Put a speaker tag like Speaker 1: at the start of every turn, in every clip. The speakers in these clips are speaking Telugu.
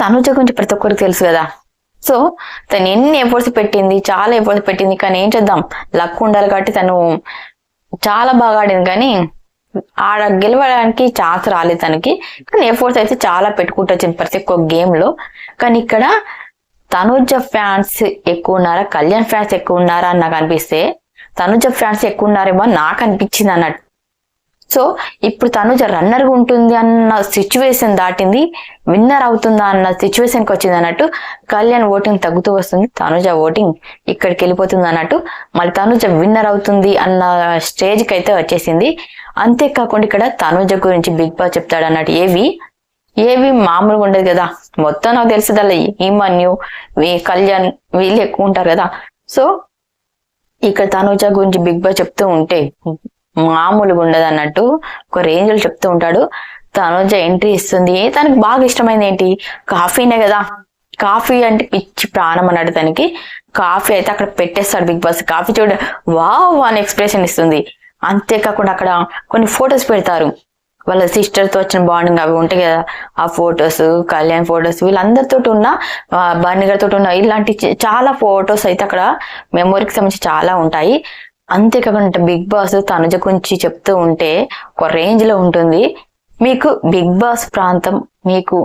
Speaker 1: తనుజ గురించి ప్రతి ఒక్కరికి తెలుసు కదా. సో తను ఎన్ని ఎఫర్ట్స్ పెట్టింది, చాలా ఎఫర్ట్స్ పెట్టింది. కానీ ఏం చేద్దాం, లక్ ఉండాలి కాబట్టి తను చాలా బాగా ఆడింది. కానీ ఆడ గెలవడానికి ఛాన్స్ రాలేదు తనకి. కానీ ఎఫర్ట్స్ అయితే చాలా పెట్టుకుంటూ వచ్చింది ప్రతి ఒక్క గేమ్ లో. కానీ ఇక్కడ తనుజ ఫ్యాన్స్ ఎక్కువ ఉన్నారా, కళ్యాణ్ ఫ్యాన్స్ ఎక్కువ ఉన్నారా అని నాకు అనిపిస్తే తనుజ ఫ్యాన్స్ ఎక్కువ ఉన్నారేమో నాకు అనిపించింది అన్నట్టు. సో ఇప్పుడు తనుజ రన్నర్ గా ఉంటుంది అన్న సిచ్యువేషన్ దాటింది, విన్నర్ అవుతుందా అన్న సిచ్యువేషన్ కి వచ్చింది అన్నట్టు. కళ్యాణ్ ఓటింగ్ తగ్గుతూ వస్తుంది, తనుజ ఓటింగ్ ఇక్కడికి వెళ్ళిపోతుంది అన్నట్టు. మళ్ళీ తనుజ విన్నర్ అవుతుంది అన్న స్టేజ్ కి అయితే వచ్చేసింది. అంతేకాకుండా ఇక్కడ తనుజ గురించి బిగ్ బాస్ చెప్తాడు అన్నట్టు. ఏవి మామూలుగా ఉండదు కదా, మొత్తం నాకు తెలుసుదల్లా ఈమన్యు కళ్యాణ్ వీళ్ళు ఎక్కువ ఉంటారు కదా. సో ఇక్కడ తనుజ గురించి బిగ్ బాస్ చెప్తూ ఉంటే మామూలుగా ఉండదు అన్నట్టు, ఒక రేంజ్ లో చెప్తూ ఉంటాడు. తనుజ ఎంట్రీ ఇస్తుంది. తనకు బాగా ఇష్టమైంది ఏంటి, కాఫీనే కదా. కాఫీ అంటే పిచ్చి ప్రాణం అన్నాడు తనకి. కాఫీ అయితే అక్కడ పెట్టేస్తాడు బిగ్ బాస్. కాఫీ చూడ వావ్ అని ఎక్స్ప్రెషన్ ఇస్తుంది. అంతేకాకుండా అక్కడ కొన్ని ఫొటోస్ పెడతారు, వాళ్ళ సిస్టర్ తో వచ్చిన బాండింగ్ అవి ఉంటాయి కదా, ఆ ఫొటోస్, కళ్యాణ్ ఫొటోస్, వీళ్ళందరితో ఉన్న బన్నీ గారితో ఉన్న ఇలాంటి చాలా ఫొటోస్ అయితే అక్కడ మెమొరీకి సంబంధించి చాలా ఉంటాయి. అంతేకాకుండా బిగ్ బాస్ తనుజ గురించి చెప్తూ ఉంటే ఒక రేంజ్ లో ఉంటుంది. మీకు బిగ్ బాస్ ప్రాంతం మీకు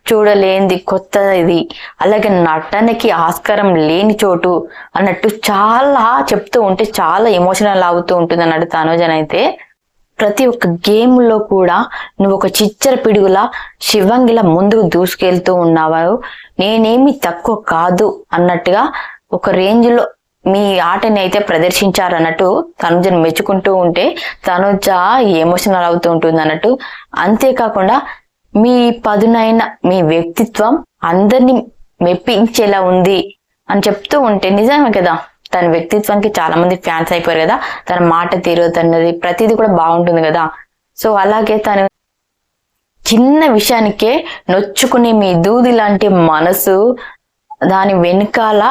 Speaker 1: చూడలేనిది, కొత్త ఇది, అలాగే నటనకి ఆస్కారం లేని చోటు అన్నట్టు చాలా చెప్తూ ఉంటే చాలా ఎమోషనల్ అవుతూ ఉంటుంది అన్నట్టు. తనుజనైతే ప్రతి ఒక్క గేమ్ లో కూడా నువ్వు ఒక చిచ్చర పిడుగులా శివంగిలా ముందుకు దూసుకెళ్తూ ఉన్నావు, నేనేమి తక్కువ కాదు అన్నట్టుగా ఒక రేంజ్ లో మీ ఆటని అయితే ప్రదర్శించారు అన్నట్టు తనుజను మెచ్చుకుంటూ ఉంటే తనుజ ఎమోషనల్ అవుతూ ఉంటుంది అన్నట్టు. అంతేకాకుండా మీ పదునైన మీ వ్యక్తిత్వం అందరినీ మెప్పించేలా ఉంది అని చెప్తూ ఉంటే నిజమే కదా, తన వ్యక్తిత్వానికి చాలా మంది ఫ్యాన్స్ అయిపోయారు కదా. తన మాట తీరు, తనది ప్రతిదీ కూడా బాగుంటుంది కదా. సో అలాగే తను చిన్న విషయానికే నొచ్చుకునే మీ దూది లాంటి మనసు, దాని వెనుకాల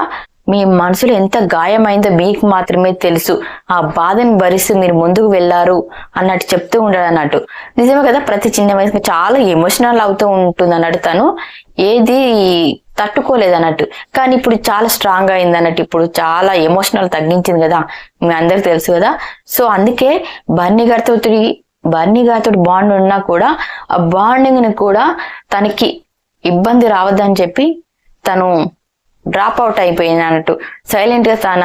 Speaker 1: మీ మనసులో ఎంత గాయమైందో మీకు మాత్రమే తెలుసు, ఆ బాధని భరిస్తూ మీరు ముందుకు వెళ్ళారు అన్నట్టు చెప్తూ ఉంటాడు అన్నట్టు. నిజమే కదా, ప్రతి చిన్న వయసుకి చాలా ఎమోషనల్ అవుతూ ఉంటుంది అన్నట్టు. తను ఏది తట్టుకోలేదు అన్నట్టు. కానీ ఇప్పుడు చాలా స్ట్రాంగ్ అయింది అన్నట్టు. ఇప్పుడు చాలా ఎమోషనల్ తగ్గించింది కదా, మీ అందరికి తెలుసు కదా. సో అందుకే బన్నీ గారితో బాండ్ ఉన్నా కూడా ఆ బాండింగ్ ని కూడా తనకి ఇబ్బంది రావద్దని చెప్పి తను డ్రాప్ అవుట్ అయిపోయింది అన్నట్టు. సైలెంట్ గా తన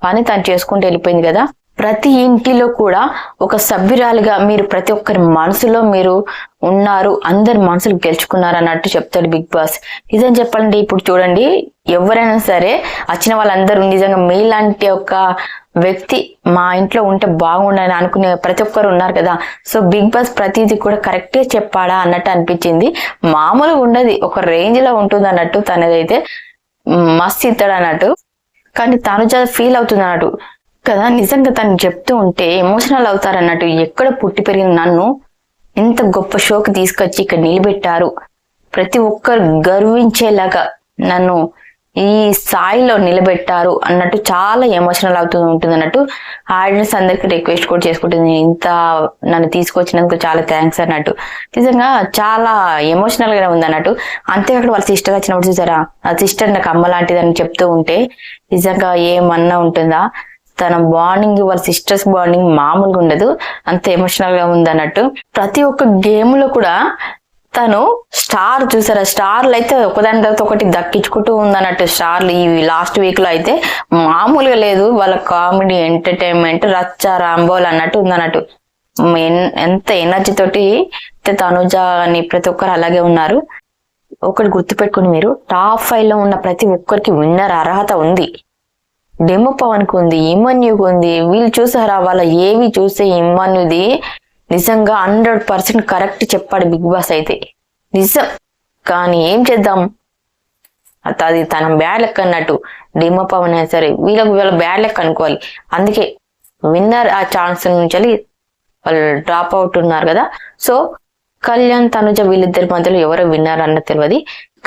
Speaker 1: పని తను చేసుకుంటూ వెళ్ళిపోయింది కదా. ప్రతి ఇంటిలో కూడా ఒక సభ్యురాలుగా మీరు ప్రతి ఒక్కరి మనసులో మీరు ఉన్నారు, అందరి మనసులు గెలుచుకున్నారు అన్నట్టు చెప్తాడు బిగ్ బాస్. నిజం చెప్పాలంటే ఇప్పుడు చూడండి, ఎవరైనా సరే వచ్చిన వాళ్ళందరూ నిజంగా మీలాంటి ఒక వ్యక్తి మా ఇంట్లో ఉంటే బాగుండని అనుకునే ప్రతి ఒక్కరు ఉన్నారు కదా. సో బిగ్ బాస్ ప్రతిదీ కూడా కరెక్ట్ గా చెప్పాడా అన్నట్టు అనిపించింది. మామూలుగా ఉండదు, ఒక రేంజ్ లో ఉంటుంది అన్నట్టు. తనదైతే మస్తు ఇస్తాడు అన్నట్టు. కానీ తనుజ ఫీల్ అవుతుంది అన్నట్టు కదా. నిజంగా తను చెప్తూ ఉంటే ఎమోషనల్ అవుతారు అన్నట్టు. ఎక్కడ పుట్టి పెరిగిన నన్ను ఎంత గొప్ప షోకి తీసుకొచ్చి ఇక్కడ నిలబెట్టారు, ప్రతి ఒక్కరు గర్వించేలాగా నన్ను ఈ స్థాయిలో నిలబెట్టారు అన్నట్టు చాలా ఎమోషనల్ అవుతూ ఉంటుంది అన్నట్టు. ఆడియన్స్ అందరికి రిక్వెస్ట్ కూడా చేసుకుంటుంది, ఇంత నన్ను తీసుకొచ్చినందుకు చాలా థ్యాంక్స్ అన్నట్టు. నిజంగా చాలా ఎమోషనల్ గా ఉంది అన్నట్టు. అంతేకాకుండా వాళ్ళ సిస్టర్ వచ్చినప్పుడు చూసారా, ఆ సిస్టర్ నాకు అమ్మ లాంటిది అని చెప్తూ ఉంటే నిజంగా ఏమన్నా ఉంటుందా. తన బాండింగ్, వాళ్ళ సిస్టర్స్ బాండింగ్ మామూలుగా ఉండదు, అంత ఎమోషనల్ గా ఉంది అన్నట్టు. ప్రతి ఒక్క గేమ్ లో కూడా తను స్టార్ చూసారా, స్టార్లు అయితే ఒకదాని తర్వాత ఒకటి దక్కించుకుంటూ ఉందన్నట్టు. స్టార్లు ఈ లాస్ట్ వీక్ లో అయితే మామూలుగా లేదు, వాళ్ళ కామెడీ, ఎంటర్టైన్మెంట్, రచ్చ రాంబోల్ అన్నట్టు ఉందన్నట్టు. ఎంత ఎనర్జీ తోటి తనుజ అని ప్రతి ఒక్కరు అలాగే ఉన్నారు. ఒకటి గుర్తుపెట్టుకుని మీరు, టాప్ 5 లో ఉన్న ప్రతి ఒక్కరికి విన్నర్ అర్హత ఉంది. డెమో పవన్ కు ఉంది, ఇమన్యుకు ఉంది. వీళ్ళు చూసారా, వాళ్ళ ఏవి చూస్తే ఇమన్యుది నిజంగా 100% కరెక్ట్ చెప్పాడు బిగ్ బాస్ అయితే నిజం. కానీ ఏం చేద్దాం, అది తన బ్యాడ్ లెక్క అన్నట్టు. డెమో పవన్ అయినా సరే వీళ్ళ బ్యాడ్ లెక్క అనుకోవాలి. అందుకే విన్నర్ ఆ ఛాన్స్ నుంచి వాళ్ళు డ్రాప్ అవుట్ ఉన్నారు కదా. సో కళ్యాణ్ తనుజ వీళ్ళిద్దరి మధ్యలో ఎవరో విన్నర్ అన్న తెలియదు.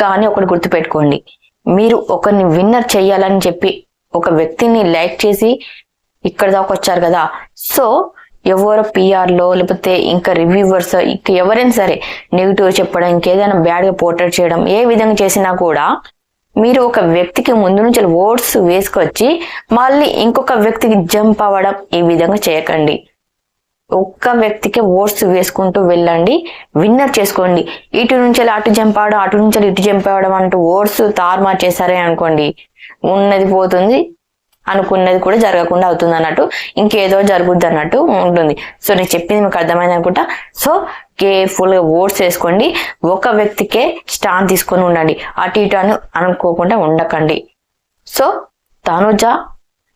Speaker 1: కానీ ఒకటి గుర్తుపెట్టుకోండి, మీరు ఒకరిని విన్నర్ చెయ్యాలని చెప్పి ఒక వ్యక్తిని లైక్ చేసి ఇక్కడ దాకా వచ్చారు కదా. సో ఎవరో పిఆర్లో లేకపోతే ఇంకా రివ్యూవర్స్ ఇంకా ఎవరైనా సరే నెగిటివ్ చెప్పడం ఇంకేదైనా బ్యాడ్గా పోర్ట్రేట్ చేయడం ఏ విధంగా చేసినా కూడా మీరు ఒక వ్యక్తికి ముందు నుంచి ఓట్స్ వేసుకొచ్చి మళ్ళీ ఇంకొక వ్యక్తికి జంప్ అవ్వడం ఈ విధంగా చేయకండి. ఒక్క వ్యక్తికి ఓట్స్ వేసుకుంటూ వెళ్ళండి, విన్నర్ చేసుకోండి. ఇటు నుంచి అటు జంప్ అవడం, అటు నుంచి ఇటు జంప్ అవ్వడం అంటూ ఓట్స్ తారుమారు చేశారే అనుకోండి, ఉన్నది పోతుంది, అనుకున్నది కూడా జరగకుండా అవుతుంది అన్నట్టు, ఇంకేదో జరుగుద్ది అన్నట్టు ఉంటుంది. సో నేను చెప్పింది మీకు అర్థమైంది అనుకుంటా. సో కేర్ఫుల్ గా ఓట్స్ వేసుకోండి, ఒక వ్యక్తికే స్టాండ్ తీసుకొని ఉండండి, అటు ఇటు అని అనుకోకుండా ఉండకండి. సో తనుజ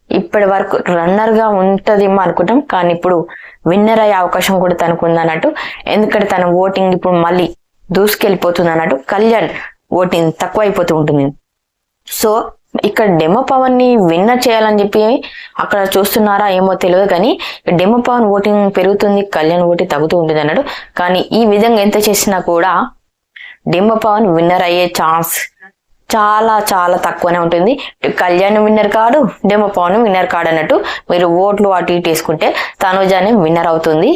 Speaker 1: ఇప్పటి వరకు రన్నర్ గా ఉంటదేమో అనుకుంటాం, కానీ ఇప్పుడు విన్నర్ అయ్యే అవకాశం కూడా తనకు ఉంది అన్నట్టు. ఎందుకంటే తన ఓటింగ్ ఇప్పుడు మళ్ళీ దూసుకెళ్ళిపోతుంది అన్నట్టు, కళ్యాణ్ ఓటింగ్ తక్కువ అయిపోతూ ఉంటుంది. సో ఇక్కడ డెమో పవన్ ని విన్నర్ చేయాలని చెప్పి అక్కడ చూస్తున్నారా ఏమో తెలియదు, కానీ డెమో పవన్ ఓటింగ్ పెరుగుతుంది, కళ్యాణ్ ఓటింగ్ తగ్గుతూ ఉంటుంది అన్నాడు. కానీ ఈ విధంగా ఎంత చేసినా కూడా డెమో పవన్ విన్నర్ అయ్యే ఛాన్స్ చాలా చాలా తక్కువనే ఉంటుంది. కళ్యాణ్ విన్నర్ కాడు, డెమో పవన్ విన్నర్ కాడు అన్నట్టు. మీరు ఓట్లు అటు ఇటు వేసుకుంటే తనుజానే విన్నర్ అవుతుంది.